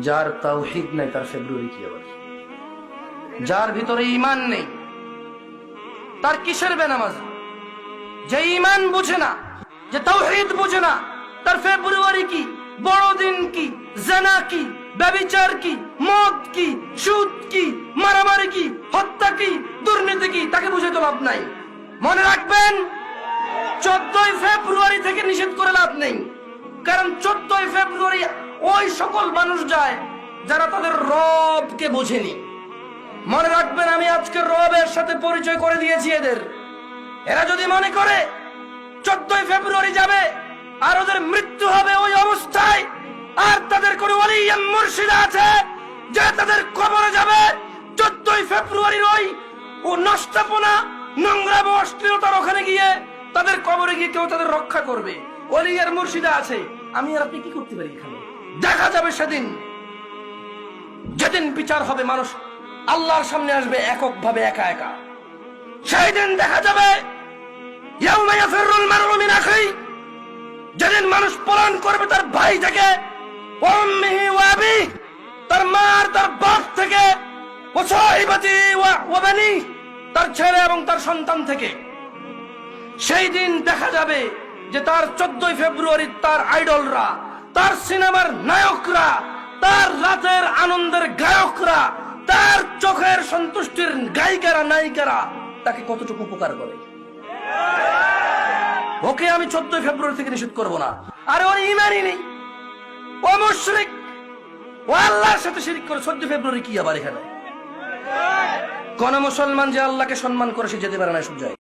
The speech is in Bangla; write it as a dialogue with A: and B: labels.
A: যার তাওহীদ নাই তার ফেব্রুয়ারি কি আবার? যার ভিতরে ঈমান নেই তার কিসের বেনামাজ? যে ঈমান বুঝে না, যে তাওহীদ বুঝে না, তার ফেব্রুয়ারি কি, বড়দিন কি, জিনা কি, ব্যভিচার কি, মদ কি, সুদ কি, মারামারি কি, হত্যা কি, দুর্নীতি কি, তাকে বুঝে তো লাভ নাই। মনে রাখবেন, 14ই ফেব্রুয়ারি থেকে নিষেধ করে লাভ নেই। কারণ 14ই ফেব্রুয়ারি ওই সকল মানুষ যায় যারা তাদের রবকে বোঝেনি। মনে রাখবেন, আমি আজকে রবের সাথে পরিচয় করে দিয়েছি এদের। এরা যদি মনে করে 14ই ফেব্রুয়ারি যাবে আর ওদের মৃত্যু হবে ওই অবস্থায়, আর তাদের কোন ওলি মুর্শিদ আছে যে তাদের কবরে যাবে 14ই ফেব্রুয়ারির ওই ও নষ্টপনা, নোংরা ও অশ্লীলতার ওখানে গিয়ে তাদের কবরে গিয়ে কেউ তাদের রক্ষা করবে, ওলি আর মুর্শিদা আছে, আমি আর আপনি কি করতে পারি? এখানে দেখা যাবে সেদিন, যেদিন বিচার হবে, মানুষ আল্লাহর সামনে আসবে এককভাবে, একা একা। সেই দিন দেখা যাবে ইয়াউমা ইয়াফিরুল মারউ মিন আখিহি, যেদিন মানুষ পলায়ন করবে তার ভাই থেকে, ওয়া উম্মিহি ওয়া আবিহি, তার মা আর তার বাপ থেকে, ওয়া সাহিবাতি ওয়া বানি, তার ছেলে এবং তার সন্তান থেকে। সেই দিন দেখা যাবে যে তার 14ই ফেব্রুয়ারি তার আইডলরা, তার সিনেমার নায়করা, তার রাতের আনন্দের গায়করা, তার চোখের সন্তুষ্টির গায়িকারা, নায়িকারা তাকে কতটুকু উপকার করে। ওকে আমি 14ই ফেব্রুয়ারি থেকে নিষেধ করব না। আরে ওর ঈমানই নেই, ও মুশরিক, ও আল্লাহর সাথে শিরক করে। 14 ফেব্রুয়ারি কি আবার এখানে? কোন মুসলমান যে আল্লাহকে সম্মান করে সে যেতে পারে না সব জায়গায়।